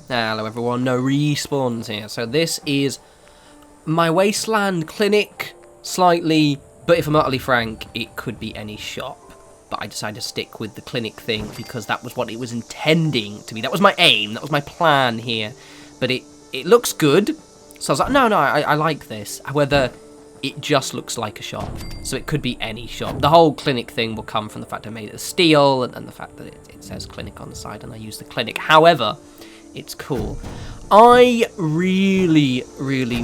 Hello everyone, no respawns here. So this is my Wasteland clinic, slightly, but if I'm utterly frank, it could be any shop. But I decided to stick with the clinic thing because that was what it was intending to be. That was my aim, that was my plan here. But it looks good, so I was like, no, I like this. However, it just looks like a shop, so it could be any shop. The whole clinic thing will come from the fact I made it of steel and the fact that it says clinic on the side and I use the clinic. However, it's cool. I really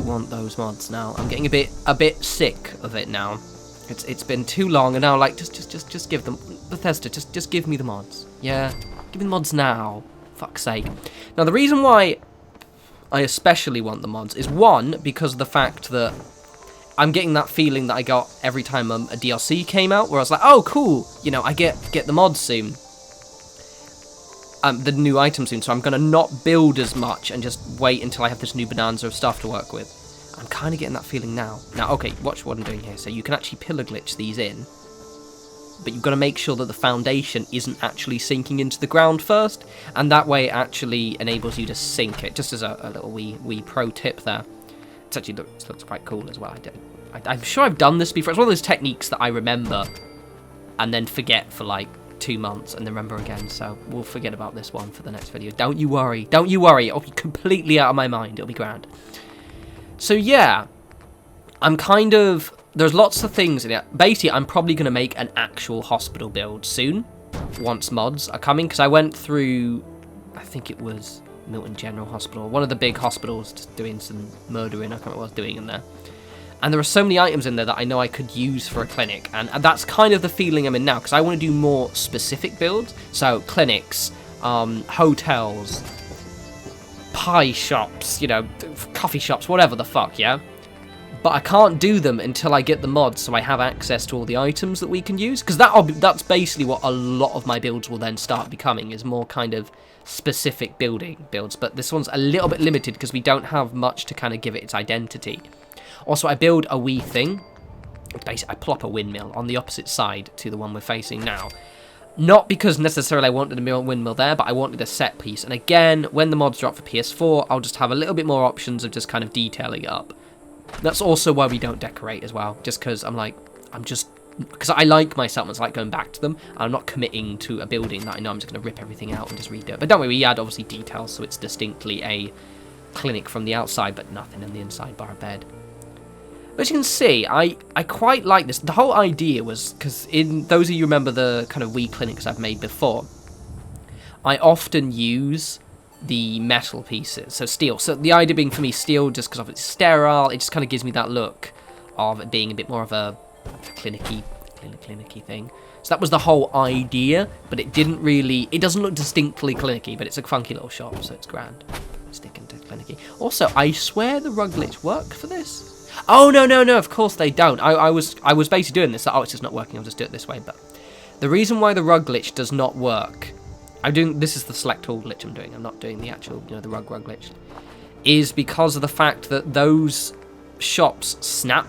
want those mods now. I'm getting a bit sick of it now. It's been too long, and now like just give them Bethesda. Just give me the mods. Yeah, give me the mods now. Fuck's sake. Now the reason why I especially want the mods is one, because of the fact that I'm getting that feeling that I got every time a DLC came out, where I was like, oh cool, you know, I get the mods soon. The new item soon, so I'm going to not build as much and just wait until I have this new bonanza of stuff to work with. I'm kind of getting that feeling now. Now, okay, watch what I'm doing here. So you can actually pillar glitch these in, but you've got to make sure that the foundation isn't actually sinking into the ground first, and that way it actually enables you to sink it, just as a little wee pro tip there. It actually looks quite cool as well. I'm sure I've done this before. It's one of those techniques that I remember and then forget for like 2 months and then remember again, so we'll forget about this one for the next video. Don't you worry, it'll be completely out of my mind, it'll be grand. So yeah, there's lots of things in it. Basically, I'm probably going to make an actual hospital build soon, once mods are coming, because I went through, I think it was Milton General Hospital, one of the big hospitals, just doing some murdering. I can't remember what I was doing in there. And there are so many items in there that I know I could use for a clinic. And that's kind of the feeling I'm in now, because I want to do more specific builds. So, clinics, hotels, pie shops, you know, coffee shops, whatever the fuck, yeah? But I can't do them until I get the mods, so I have access to all the items that we can use. Because that's basically what a lot of my builds will then start becoming, is more kind of specific builds. But this one's a little bit limited, because we don't have much to kind of give it its identity. Also, I build a wee thing. Basically, I plop a windmill on the opposite side to the one we're facing now. Not because necessarily I wanted a windmill there, but I wanted a set piece. And again, when the mods drop for PS4, I'll just have a little bit more options of just kind of detailing it up. That's also why we don't decorate as well. Just because because I like my settlements, I like going back to them. I'm not committing to a building that I know I'm just going to rip everything out and just redo it. But don't worry, we add obviously details, so it's distinctly a clinic from the outside, but nothing in the inside bar a bed. As you can see, I quite like this. The whole idea was, because in those of you remember the kind of wee clinics I've made before, I often use the metal pieces, so steel. So the idea being for me steel, just because it's sterile, it just kind of gives me that look of it being a bit more of a clinic-y thing. So that was the whole idea, but it doesn't look distinctly clinic-y, but it's a funky little shop, so it's grand. Sticking to clinic-y. Also, I swear the rug glitch worked for this. Oh, no, of course they don't. I was basically doing this. Oh, it's just not working. I'll just do it this way. But the reason why the rug glitch does not work, this is the select all glitch I'm doing. I'm not doing the actual, the rug glitch. Is because of the fact that those shops snap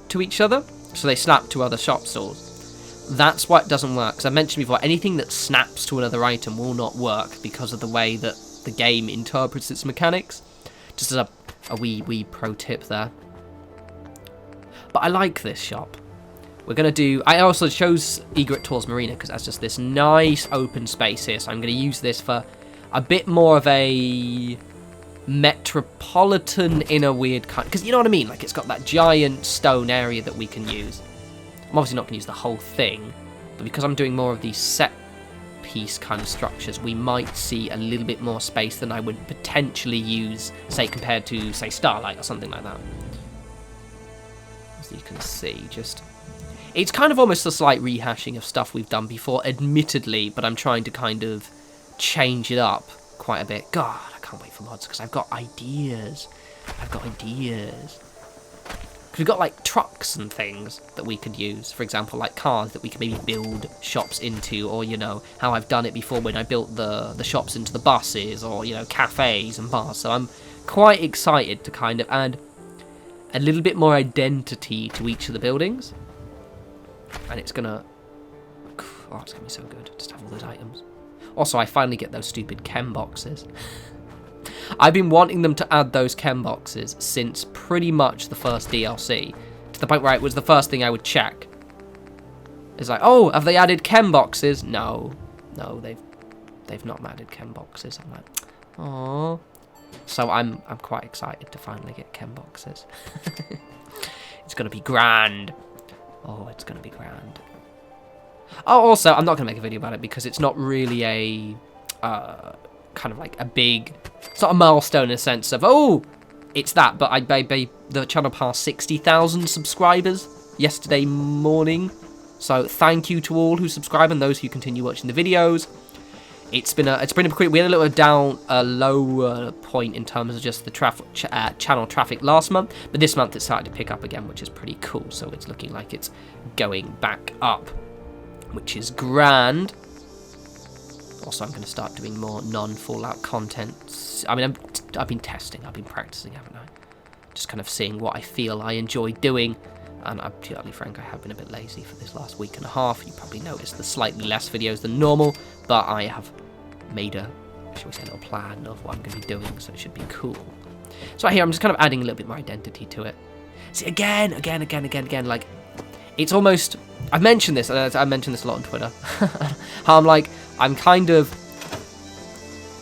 to each other. So they snap to other shop stalls. That's why it doesn't work. As I mentioned before, anything that snaps to another item will not work because of the way that the game interprets its mechanics. Just as a wee pro tip there. But I like this shop. I also chose Egret Tours Marina because that's just this nice open space here. So I'm going to use this for a bit more of a metropolitan in a weird kind. Because you know what I mean? Like it's got that giant stone area that we can use. I'm obviously not going to use the whole thing. But because I'm doing more of these set piece kind of structures, we might see a little bit more space than I would potentially use, say, compared to, say, Starlight or something like that. You can see, it's kind of almost a slight rehashing of stuff we've done before, admittedly, but I'm trying to kind of change it up quite a bit. God, I can't wait for mods, because I've got ideas. Because we've got, like, trucks and things that we could use, for example, like cars that we could maybe build shops into, or, how I've done it before when I built the shops into the buses, or, cafes and bars. So I'm quite excited to kind of add a little bit more identity to each of the buildings. And it's gonna be so good. Just have all those items. Also, I finally get those stupid chem boxes. I've been wanting them to add those chem boxes since pretty much the first DLC, to the point where it was the first thing I would check. It's like, oh, have they added chem boxes? No, they've not added chem boxes. I'm like, oh. So I'm quite excited to finally get chem boxes. It's gonna be grand. Oh, it's gonna be grand. Oh, also, I'm not gonna make a video about it because it's not really a kind of like a big, it's not a milestone in a sense of, oh, it's that. But the channel passed 60,000 subscribers yesterday morning. So thank you to all who subscribe and those who continue watching the videos. It's been a quick. We had a lower point in terms of just the channel traffic last month, but this month it started to pick up again, which is pretty cool. So it's looking like it's going back up, which is grand. Also, I'm going to start doing more non-Fallout content. I mean, I've been testing, I've been practicing, haven't I? Just kind of seeing what I feel I enjoy doing. And I'm totally frank, I have been a bit lazy for this last week and a half. You probably noticed the slightly less videos than normal, but I have made a, shall we say, a little plan of what I'm going to be doing, so it should be cool. So right here, I'm just kind of adding a little bit more identity to it. See, again, like, it's almost, I've mentioned this, I mentioned this a lot on Twitter, how I'm kind of,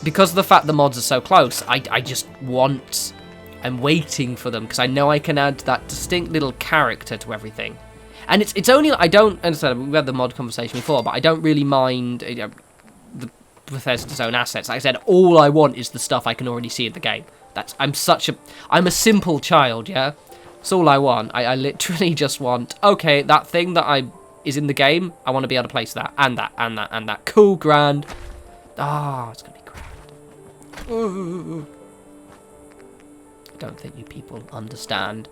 because of the fact the mods are so close, I just want, I'm waiting for them, because I know I can add that distinct little character to everything. And it's only, I don't understand, we've had the mod conversation before, but I don't really mind the Bethesda's own assets. Like I said, all I want is the stuff I can already see in the game. I'm a simple child, yeah? That's all I want. I literally just want, okay, that thing that is in the game, I want to be able to place that, and that, and that, and that. Cool, grand. Ah, it's going to be grand. Ooh. I don't think you people understand.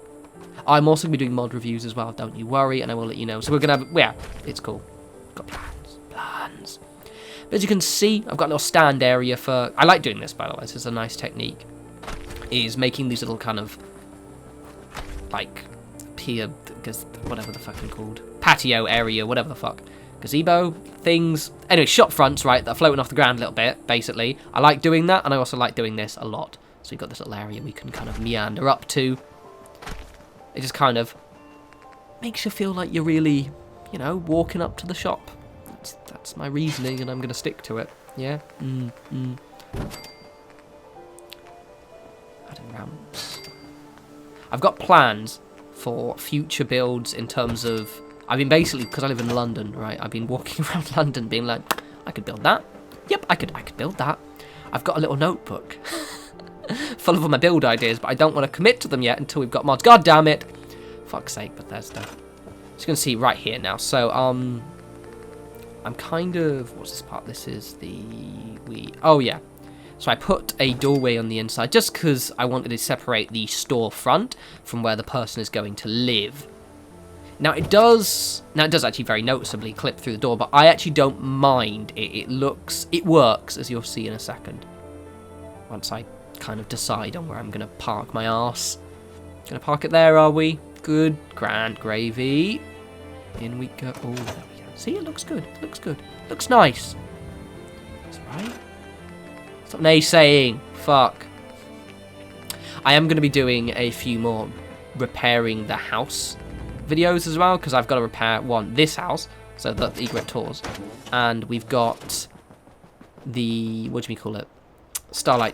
I'm also going to be doing mod reviews as well, don't you worry, and I will let you know. So we're going to have, yeah, it's cool. Got plans. But as you can see, I've got a little stand area for, I like doing this, by the way, this is a nice technique, is making these little kind of, like, pier, whatever the fucking called, patio area, whatever the fuck, gazebo, things, anyway, shop fronts, right, that are floating off the ground a little bit, basically. I like doing that, and I also like doing this a lot. So you've got this little area we can kind of meander up to. It just kind of makes you feel like you're really, you know, walking up to the shop. That's my reasoning, and I'm going to stick to it. Yeah? Adding ramps. I've got plans for future builds in terms of, I've been basically, because I live in London, right, I've been walking around London being like, I could build that. Yep, I could build that. I've got a little notebook full of all my build ideas, but I don't want to commit to them yet until we've got mods. God damn it. Fuck's sake, Bethesda. So you can see right here now. So, I'm kind of, what's this part? This is oh yeah. So I put a doorway on the inside just because I wanted to separate the storefront from where the person is going to live. Now it does actually very noticeably clip through the door, but I actually don't mind. It works, as you'll see in a second. Once I kind of decide on where I'm going to park my arse. Going to park it there, are we? Good, grand, gravy. In we go. Oh, there we go. See, it looks good. It looks good. Looks nice. That's right. Stop naysaying. Fuck. I am going to be doing a few more repairing the house videos as well, because I've got to repair, this house, so the egret tours, and we've got the, what do we call it? Spectacle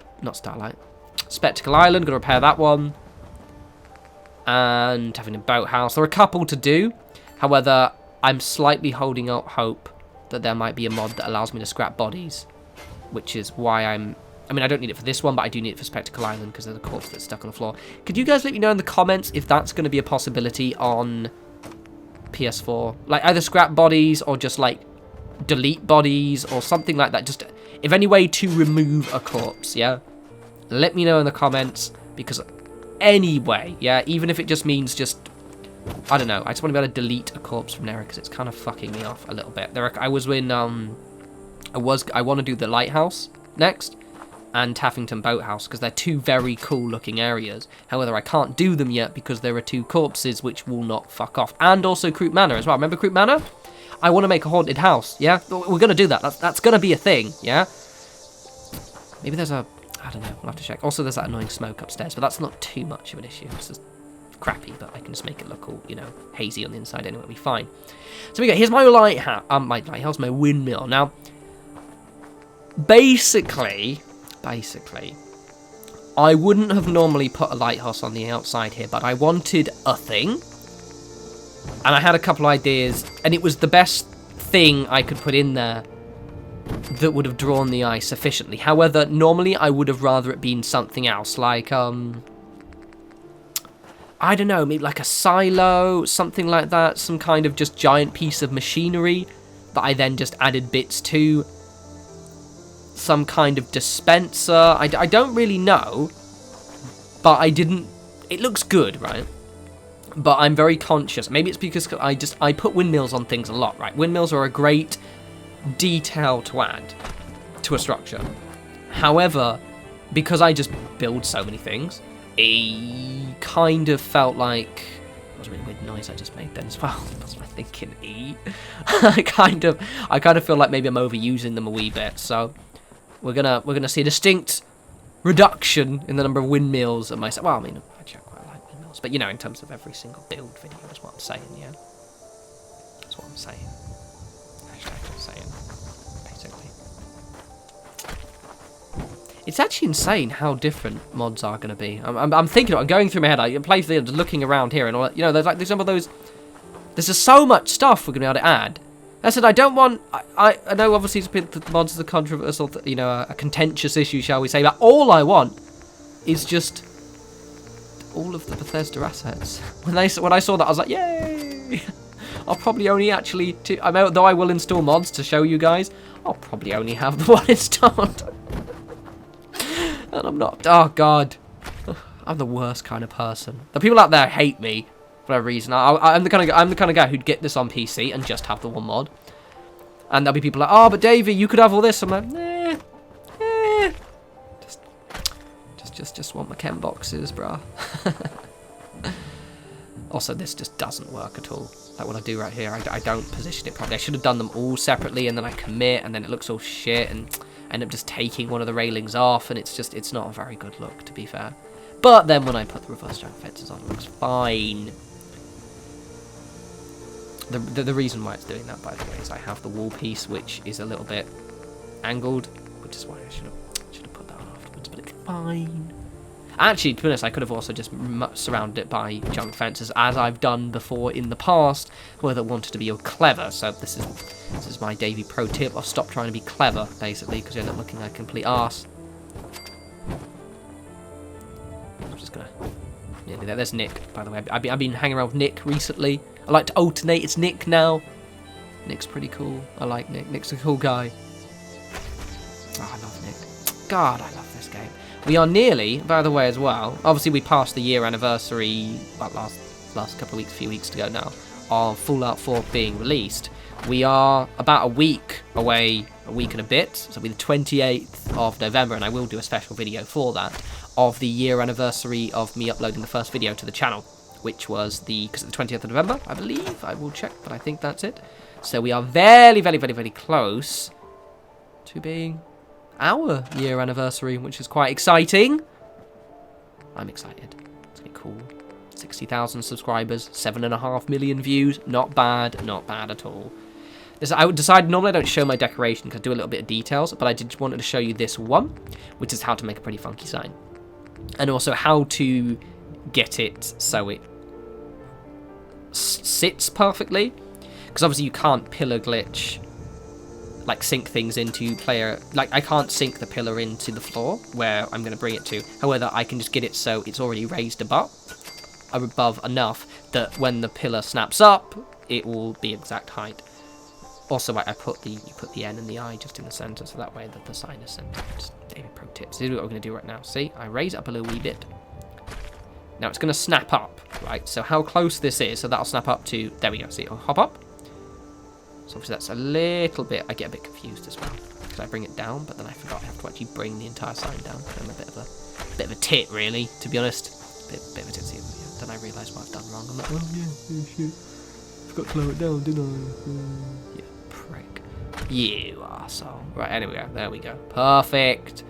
Island, got to repair that one. And having a boathouse. There are a couple to do. However, I'm slightly holding out hope that there might be a mod that allows me to scrap bodies. Which is why I mean, I don't need it for this one, but I do need it for Spectacle Island because there's a corpse that's stuck on the floor. Could you guys let me know in the comments if that's going to be a possibility on PS4? Like, either scrap bodies or just, like, delete bodies or something like that. Just, if any way to remove a corpse, yeah? Let me know in the comments, because anyway, yeah, even if it just means just, I don't know, I just want to be able to delete a corpse from there, because it's kind of fucking me off a little bit. I want to do the lighthouse next, and Taffington Boathouse, because they're two very cool looking areas. However, I can't do them yet because there are two corpses which will not fuck off. And also Croup Manor as well. Remember Croup Manor? I want to make a haunted house, yeah? We're going to do that. That's going to be a thing, yeah? Maybe there's a... I don't know. We'll have to check. Also, there's that annoying smoke upstairs, but that's not too much of an issue. It's just crappy, but I can just make it look all, you know, hazy on the inside anyway. It'll be fine. So we go. Here's my lighthouse. My lighthouse, my windmill. Now, basically, I wouldn't have normally put a lighthouse on the outside here, but I wanted a thing. And I had a couple ideas, and it was the best thing I could put in there that would have drawn the eye sufficiently. However, normally I would have rather it been something else, like, I don't know, maybe like a silo, something like that, some kind of just giant piece of machinery that I then just added bits to. Some kind of dispenser. I don't really know, but I didn't... It looks good, right? But I'm very conscious. Maybe it's because I put windmills on things a lot, right? Windmills are a great detail to add to a structure. However, because I just build so many things, it kind of felt like... That was a really weird noise I just made then as well. That's my thinking. I kind of feel like maybe I'm overusing them a wee bit. So we're gonna see a distinct reduction in the number of windmills at myself. Well, I mean, actually, I quite like windmills, but you know, in terms of every single build video, that's what I'm saying. Yeah, that's what I'm saying. Basically. It's actually insane how different mods are going to be. I'm thinking, I'm going through my head, I play through looking around here, and all that, you know, there's some of those, there's just so much stuff we're going to be able to add. I said, I don't want, I know obviously the mods are a controversial, you know, a contentious issue, shall we say, but all I want is just all of the Bethesda assets. When I saw that, I was like, yay! I'll probably only actually, though I will install mods to show you guys, I'll probably only have the one installed. And I'm not, oh god, I'm the worst kind of person. The people out there hate me for whatever reason. I'm the kind of guy who'd get this on PC and just have the one mod. And there'll be people like, oh, but Davey, you could have all this. I'm like, just want my chem boxes, bruh. Also, this just doesn't work at all. Like what I do right here, I don't position it properly. I should have done them all separately, and then I commit, and then it looks all shit, and end up just taking one of the railings off, and it's not a very good look, to be fair. But then when I put the reverse giant fences on, it looks fine. The reason why it's doing that, by the way, is I have the wall piece, which is a little bit angled, which is why I should have put that on afterwards, but it's fine. Actually, to be honest, I could have also just surrounded it by junk fences, as I've done before in the past, where they wanted to be all clever. So this is my Davey pro tip of stop trying to be clever, basically, because you end up looking like a complete arse. I'm just gonna... Yeah, there's Nick, by the way. I've been hanging around with Nick recently. I like to alternate. It's Nick now. Nick's pretty cool. I like Nick. Nick's a cool guy. Oh, I love Nick. God, I love this game. We are nearly, by the way, as well. Obviously, we passed the year anniversary, well, last couple of weeks, a few weeks ago now, of Fallout 4 being released. We are about a week away, a week and a bit. So it'll be the 28th of November, and I will do a special video for that, of the year anniversary of me uploading the first video to the channel, which was because it's the 20th of November, I believe. I will check, but I think that's it. So we are very, very, very, very close to being our year anniversary, which is quite exciting. I'm excited. It's gonna be cool. 60,000 subscribers, 7.5 million views. Not bad at all. I would decide, normally I don't show my decoration because I do a little bit of details, but I did wanted to show you this one, which is how to make a pretty funky sign. And also how to get it so it sits perfectly. Because obviously you can't pillar glitch, like sync things into player, like I can't sync the pillar into the floor where I'm going to bring it to. However, I can just get it so it's already raised above enough that when the pillar snaps up, it will be exact height. Also, you put the N and the I just in the center, so that way that the sign is centered. Just David pro tips. This is what we're going to do right now. See, I raise it up a little wee bit. Now it's going to snap up, right? So how close this is, so that'll snap up to, there we go, see, it'll hop up. So obviously that's a little bit, I get a bit confused as well, because I bring it down, but then I forgot I have to actually bring the entire sign down. I'm a bit of a tit, really, to be honest. Bit of a tit. Then I realise what I've done wrong. I'm like, oh yeah, shit. Forgot to lower it down, didn't I? Yeah, prick. You arsehole. Right, anyway, there we go. Perfect.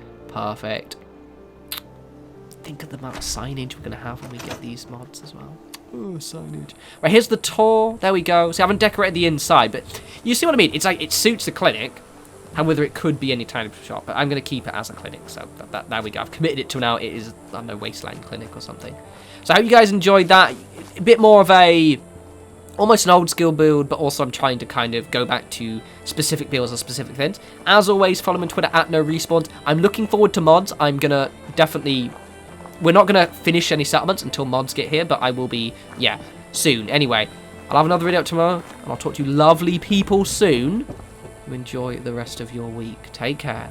think of the amount of signage we're going to have when we get these mods as well. Oh, signage. Right, here's the tour. There we go. So I haven't decorated the inside, but you see what I mean? It's like it suits the clinic, and whether it could be any kind of shop, but I'm going to keep it as a clinic. So there we go. I've committed it to now. It is, I don't know, Wasteland Clinic or something. So I hope you guys enjoyed that. A bit more of a, almost an old school build, but also I'm trying to kind of go back to specific builds or specific things. As always, follow me on Twitter at norespawns. I'm looking forward to mods. I'm going to definitely... We're not going to finish any settlements until mods get here, but I will be, yeah, soon. Anyway, I'll have another video up tomorrow, and I'll talk to you lovely people soon. You enjoy the rest of your week. Take care.